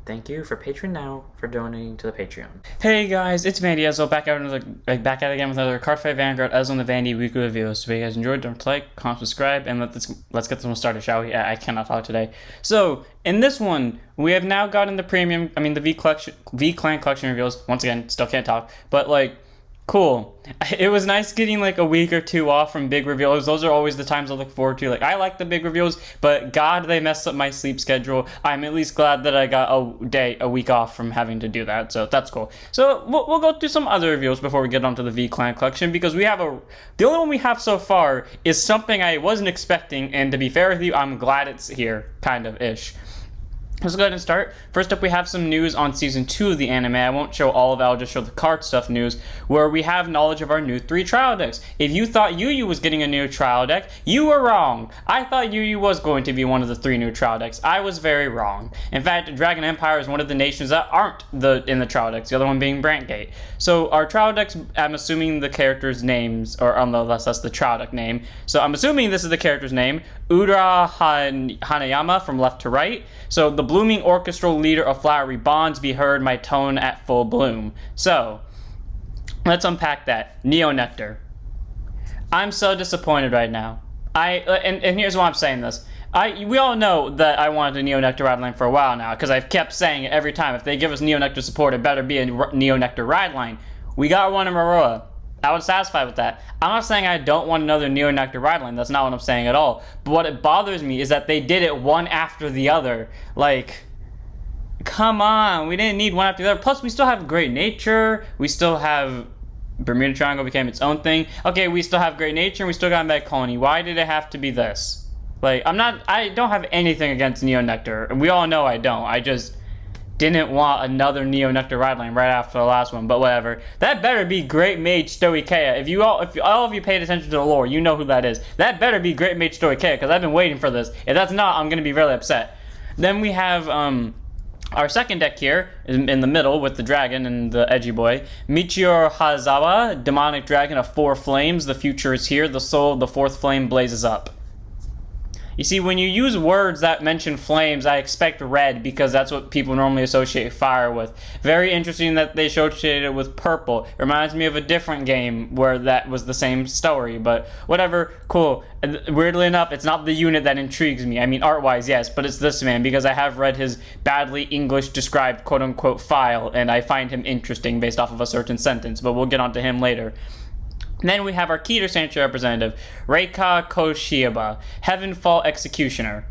Thank you for Patreon now for donating to the Patreon. Hey guys, it's Vanity Ezel back at it again with another Cardfight Vanguard Ezel on the Vanity weekly review. So if you guys enjoyed, don't like, comment, subscribe, and let's get this one started, shall we? I cannot talk today. So in this one, we have now gotten the premium. The V Clan collection reveals. Once again, still can't talk, but like. Cool. It was nice getting like a week or two off from big reveals. Those are always the times I look forward to. Like, I like the big reveals, but God, they messed up my sleep schedule. I'm at least glad that I got a week off from having to do that. So that's cool. So we'll go through some other reveals before we get onto the V Clan collection, because the only one we have so far is something I wasn't expecting, and to be fair with you, I'm glad it's here, kind of ish. Let's go ahead and start. First up, we have some news on Season 2 of the anime. I won't show all of it, I'll just show the card stuff news, where we have knowledge of our new 3 trial decks. If you thought Yu Yu was getting a new trial deck, you were wrong. I thought Yu Yu was going to be one of the 3 new trial decks. I was very wrong. In fact, Dragon Empire is one of the nations that aren't in the trial decks, the other one being Brantgate. So our trial decks, I'm assuming the characters' names, or unless that's the trial deck name. So I'm assuming this is the character's name, Ura Hanayama from left to right. So the blooming orchestral leader of flowery bonds, be heard my tone at full bloom. So let's unpack that. Neo Nectar. I'm so disappointed right now. And here's why I'm saying this. We all know that I wanted a Neo Nectar ride line for a while now, because I've kept saying it every time. If they give us Neo Nectar support, it better be a Neo Nectar ride line. We got one in Maroa. I was satisfied with that. I'm not saying I don't want another Neo Nectar ride line. That's not what I'm saying at all. But what it bothers me is that they did it one after the other. Like, come on. We didn't need one after the other. Plus, we still have Great Nature. We still have Bermuda Triangle became its own thing. Okay, we still have Great Nature and we still got Med Colony. Why did it have to be this? Like, I don't have anything against Neo Nectar. We all know I don't. I just didn't want another Neo Nectar ride line right after the last one, but whatever. That better be Great Mage Stoicheia. If all of you paid attention to the lore, you know who that is. That better be Great Mage Stoicheia, because I've been waiting for this. If that's not, I'm going to be really upset. Then we have our second deck here, in the middle, with the dragon and the edgy boy. Meteor Hazawa, demonic dragon of 4 flames. The future is here. The soul of the 4th flame blazes up. You see, when you use words that mention flames, I expect red, because that's what people normally associate fire with. Very interesting that they associated it with purple. It reminds me of a different game where that was the same story, but whatever, cool. Weirdly enough, it's not the unit that intrigues me. I mean, art-wise, yes, but it's this man, because I have read his badly English-described quote-unquote file, and I find him interesting based off of a certain sentence, but we'll get onto him later. Then we have our Keter Sanctuary representative, Reika Koshiba, Heavenfall Executioner.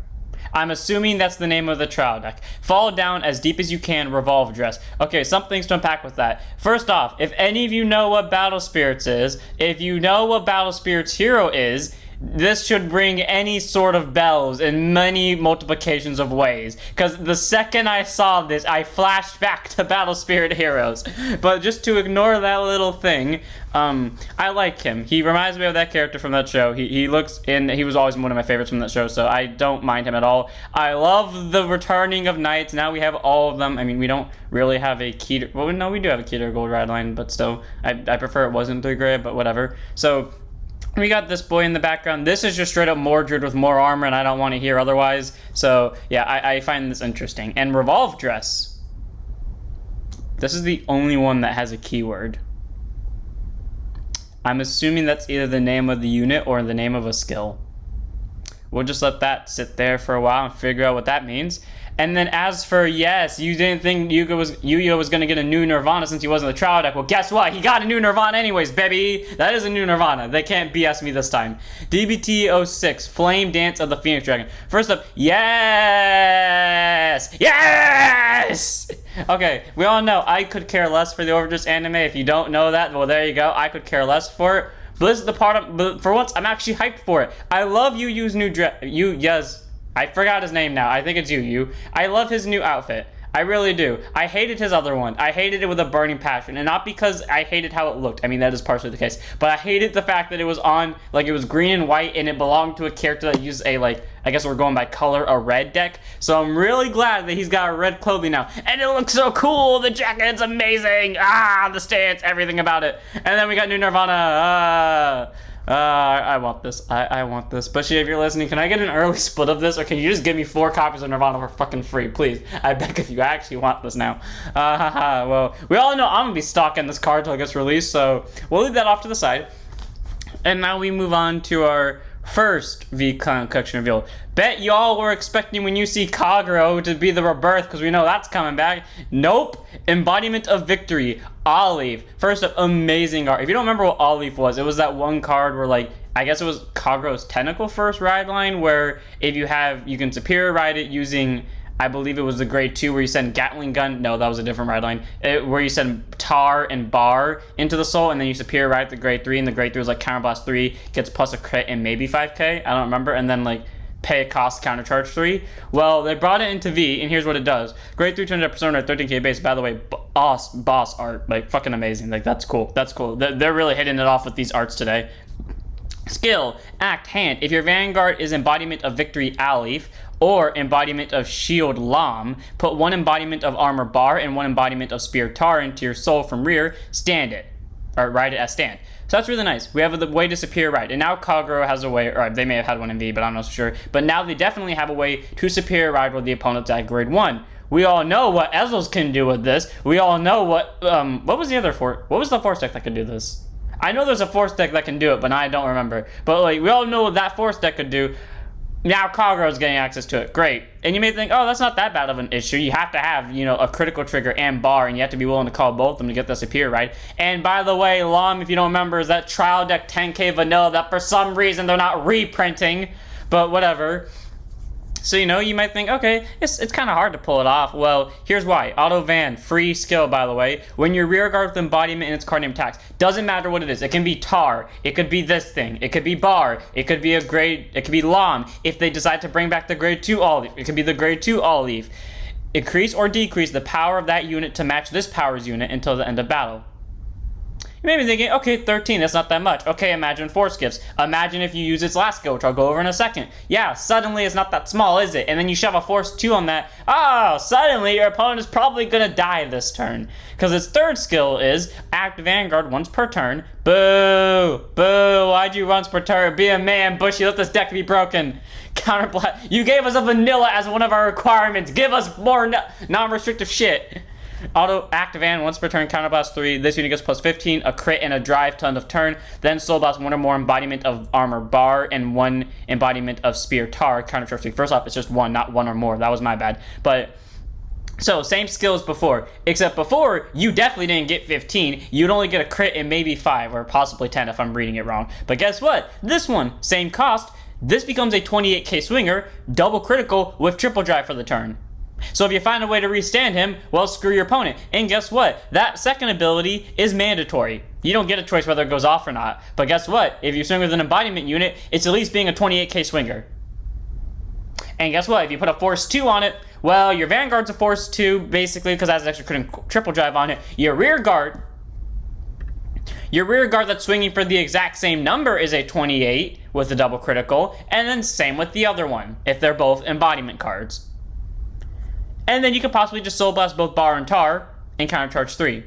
I'm assuming that's the name of the trial deck. Fall down as deep as you can, revolve dress. Okay, some things to unpack with that. First off, if any of you know what Battle Spirits is, if you know what Battle Spirits Hero is, this should ring any sort of bells in many multiplications of ways. Because the second I saw this, I flashed back to Battle Spirit Heroes. But just to ignore that little thing, I like him. He reminds me of that character from that show. He was always one of my favorites from that show, so I don't mind him at all. I love the returning of knights. Now we have all of them. I mean, we don't really have a Keter. Well, no, we do have a Keter Gold ride line, but still, I prefer it wasn't 3 gray, but whatever. So we got this boy in the background. This is just straight up Mordred with more armor, and I don't want to hear otherwise. So, yeah, I find this interesting. And Revolve Dress. This is the only one that has a keyword. I'm assuming that's either the name of the unit or the name of a skill. We'll just let that sit there for a while and figure out what that means. And then as for, yes, you didn't think Yu-Gi-Oh was going to get a new Nirvana since he wasn't the trial deck. Well, guess what? He got a new Nirvana anyways, baby. That is a new Nirvana. They can't BS me this time. DBT06, Flame Dance of the Phoenix Dragon. First up, yes! Yes! Okay, we all know I could care less for the Overdress anime. If you don't know that, well, there you go. I could care less for it. But this is the part but for once, I'm actually hyped for it. I love Yu Yu's new yes. I forgot his name now. I think it's Yu Yu. I love his new outfit. I really do. I hated his other one. I hated it with a burning passion, and not because I hated how it looked. I mean, that is partially the case, but I hated the fact that it was on, like, it was green and white, and it belonged to a character that used a, like, I guess we're going by color, a red deck. So I'm really glad that he's got red clothing now, and it looks so cool. The jacket's amazing. The stance, everything about it. And then we got new Nirvana. I want this. I want this. But if you're listening, can I get an early split of this, or can you just give me 4 copies of Nirvana for fucking free, please? I beg if you actually want this now. Well, we all know I'm gonna be stocking this card till it gets released, so we'll leave that off to the side. And now we move on to our first V-Clan collection reveal. Bet y'all were expecting when you see Kagero to be the Rebirth, because we know that's coming back. Nope. Embodiment of Victory. Olive. First up, amazing art. If you don't remember what Olive was, it was that one card where, like, I guess it was Kagero's Tentacle first ride line, where if you can superior ride it using, I believe it was the grade 2 where you send Gatling Gun. No, that was a different ride line. Where you send Tar and Bar into the soul, and then you superior ride the grade 3, and the grade 3 was like Counterblast 3, gets plus a crit and maybe 5k. I don't remember. And then like pay a cost countercharge 3. Well, they brought it into V, and here's what it does. Grade 3 200 persona, 13k base. By the way, boss art. Like, fucking amazing. Like, that's cool. That's cool. They're really hitting it off with these arts today. Skill, act, hand. If your Vanguard is embodiment of Victory Alif or embodiment of Shield Lam, put 1 embodiment of Armor Bar and 1 embodiment of Spear Tar into your soul from rear, stand it. Or ride it as stand. So that's really nice. We have the way to superior ride. And now Kagero has a way, or they may have had one in V, but I'm not so sure. But now they definitely have a way to superior ride with the opponent's at grade 1. We all know what Ezels can do with this. We all know what was the other what was the force deck that could do this? I know there's a force deck that can do it, but I don't remember. But like, we all know what that force deck could do. Now Kagero's getting access to it. Great. And you may think, oh, that's not that bad of an issue. You have to have, a critical trigger and bar, and you have to be willing to call both of them to get the superior ride. And by the way, Lam, if you don't remember, is that trial deck 10k vanilla that for some reason they're not reprinting. But whatever. So, you might think, okay, it's kind of hard to pull it off. Well, here's why. Auto Van, free skill, by the way. When your rear guard with embodiment in its card name attacks, doesn't matter what it is. It can be Tar. It could be this thing. It could be Bar. It could be it could be Lam. If they decide to bring back the grade 2 Olive, it could be the grade 2 Olive. Increase or decrease the power of that unit to match this power's unit until the end of battle. You may be thinking, okay, 13, that's not that much. Okay, imagine force gifts. Imagine if you use its last skill, which I'll go over in a second. Yeah, suddenly it's not that small, is it? And then you shove a force 2 on that. Oh, suddenly your opponent is probably going to die this turn. Because its third skill is act Vanguard once per turn. Boo! Boo! Why'd you once per turn? Be a man, Bushy. Let this deck be broken. Counterblast. You gave us a vanilla as one of our requirements. Give us more non-restrictive shit. Auto Activan once per turn, Counterblast 3. This unit gets plus 15, a crit and a drive to end of turn. Then Soul Blast 1 or more embodiment of Armor Bar and 1 embodiment of Spear Tar, Countercharge 3. First off, it's just 1, not 1 or more. That was my bad. But so same skills before, except before you definitely didn't get 15. You'd only get a crit and maybe 5 or possibly 10 if I'm reading it wrong. But guess what? This one, same cost. This becomes a 28k swinger, double critical with triple drive for the turn. So if you find a way to restand him, well, screw your opponent. And guess what? That second ability is mandatory. You don't get a choice whether it goes off or not. But guess what? If you swing with an embodiment unit, it's at least being a 28k swinger. And guess what? If you put a force 2 on it, well, your Vanguard's a force 2, basically, because it has an extra crit and triple drive on it. Your rear guard that's swinging for the exact same number is a 28 with a double critical. And then same with the other one, if they're both embodiment cards. And then you could possibly just Soul Blast both Bar and Tar and Countercharge 3.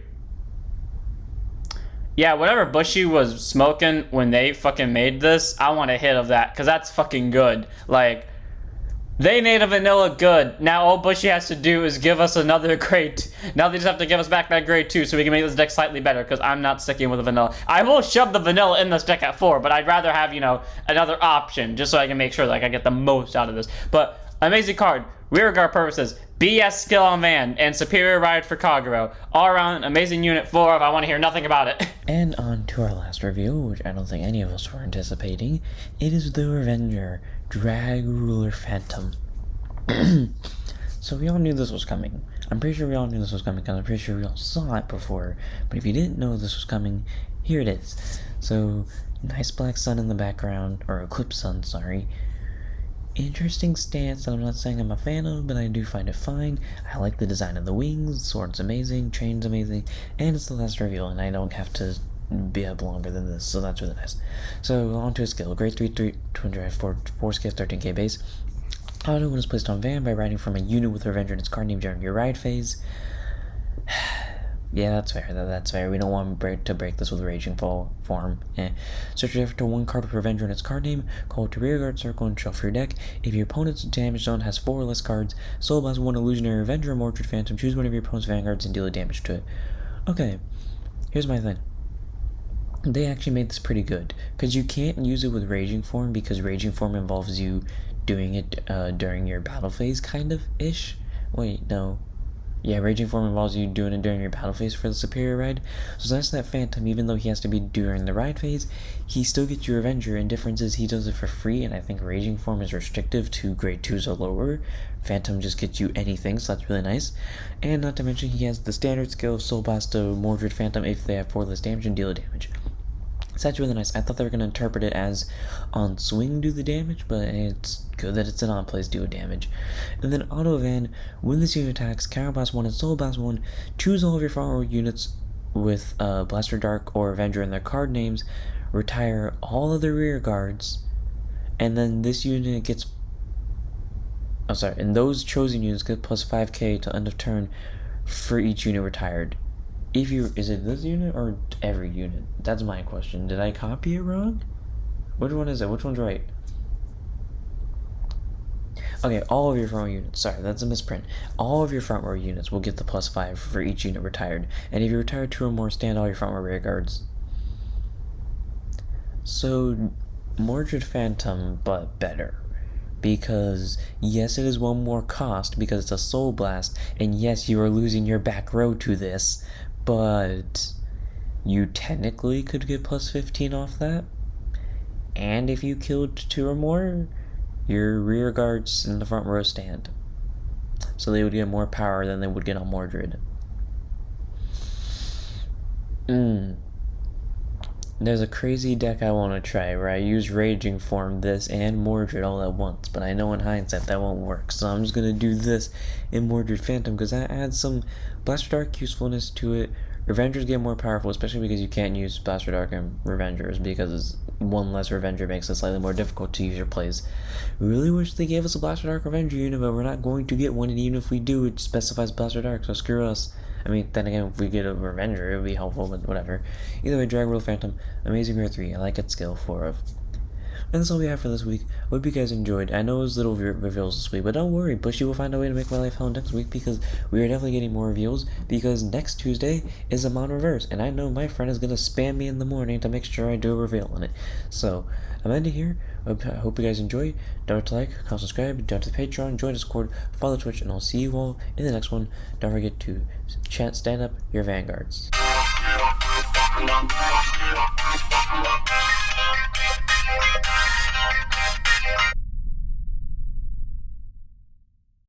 Yeah, whatever Bushy was smoking when they fucking made this, I want a hit of that, because that's fucking good. Like, they made a vanilla good. Now all Bushy has to do is give us another grade. Now they just have to give us back that grade 2 so we can make this deck slightly better, because I'm not sticking with a vanilla. I will shove the vanilla in this deck at 4, but I'd rather have, another option, just so I can make sure like I get the most out of this. But amazing card. Rear guard purposes, BS skill on Van, and superior ride for Kagero. All around, amazing unit 4 if I want to hear nothing about it. And on to our last review, which I don't think any of us were anticipating. It is the Revenger, Drag Ruler Phantom. So we all knew this was coming. I'm pretty sure we all knew this was coming, because I'm pretty sure we all saw it before. But if you didn't know this was coming, here it is. So, nice black sun in the background, or eclipse sun, sorry. Interesting stance that I'm not saying I'm a fan of, but I do find it fine. I like the design of the wings, the sword's amazing, chain's amazing, and it's the last reveal, and I don't have to be up longer than this, so that's really nice. So, on to a skill. Grade 3, 200, 4 skill, 13k base. Auto when it's placed on Van by riding from a unit with Revenger in its card name during your ride phase. Yeah, that's fair. That's fair. We don't want to break this with Raging form. Search after one card with Revenger in its card name, call it to rearguard circle and shuffle your deck. If your opponent's damage zone has 4 or less cards, Soul Blast one Illusionary Revenger or Mordred Phantom, choose one of your opponent's vanguards and deal a damage to it. Okay, here's my thing. They actually made this pretty good, because you can't use it with Raging form, because Raging form involves you doing it during your battle phase, kind of ish. Wait, no. Yeah, Raging form involves you doing it during your battle phase for the superior ride. So that's that Phantom, even though he has to be during the ride phase, he still gets your Avenger, and difference is he does it for free, and I think Raging form is restrictive to grade 2s or lower. Phantom just gets you anything, so that's really nice. And not to mention, he has the standard skill of Soul Blast to Mordred Phantom if they have 4 less damage and deal damage. So that's really nice. I thought they were going to interpret it as on swing do the damage, but it's good that it's an on plays do damage. And then Auto Van, when this unit attacks, Counter Blast 1 and Soul Blast 1, choose all of your front row units with Blaster Dark or Avenger in their card names, retire all of the rear guards, and then this unit gets... Oh, sorry, and those chosen units get plus 5k to end of turn for each unit retired. Is it this unit or every unit? That's my question. Did I copy it wrong? Which one is it? Which one's right? Okay, all of your front row units. Sorry, that's a misprint. All of your front row units will get the plus 5 for each unit retired. And if you retire 2 or more, stand all your front row rear guards. So, Mordred Phantom, but better. Because, yes, it is one more cost because it's a Soul Blast, and yes, you are losing your back row to this, but you technically could get plus 15 off that. And if you killed 2 or more, your rear guards in the front row stand. So they would get more power than they would get on Mordred. There's a crazy deck I want to try where I use Raging form, this, and Mordred all at once, but I know in hindsight that won't work, so I'm just going to do this in Mordred Phantom because that adds some Blaster Dark usefulness to it. Revengers get more powerful, especially because you can't use Blaster Dark and Revengers because one less Revenger makes it slightly more difficult to use your plays. We really wish they gave us a Blaster Dark Revenger unit, but we're not going to get one, and even if we do, it specifies Blaster Dark, so screw us. I mean, then again, if we get a Revenger, it would be helpful, but whatever. Either way, Drag World Phantom, amazing rare 3. I like its skill 4 of. And that's all we have for this week. Hope you guys enjoyed. I know it was little reveals this week, but don't worry, Bushy will find a way to make my life hell next week because we are definitely getting more reveals because next Tuesday is a Mon Reverse, and I know my friend is going to spam me in the morning to make sure I do a reveal on it. So, I'm ending here. I hope you guys enjoy. Don't forget to like, comment, subscribe, join to the Patreon, join Discord, follow Twitch, and I'll see you all in the next one. Don't forget to stand up your vanguards.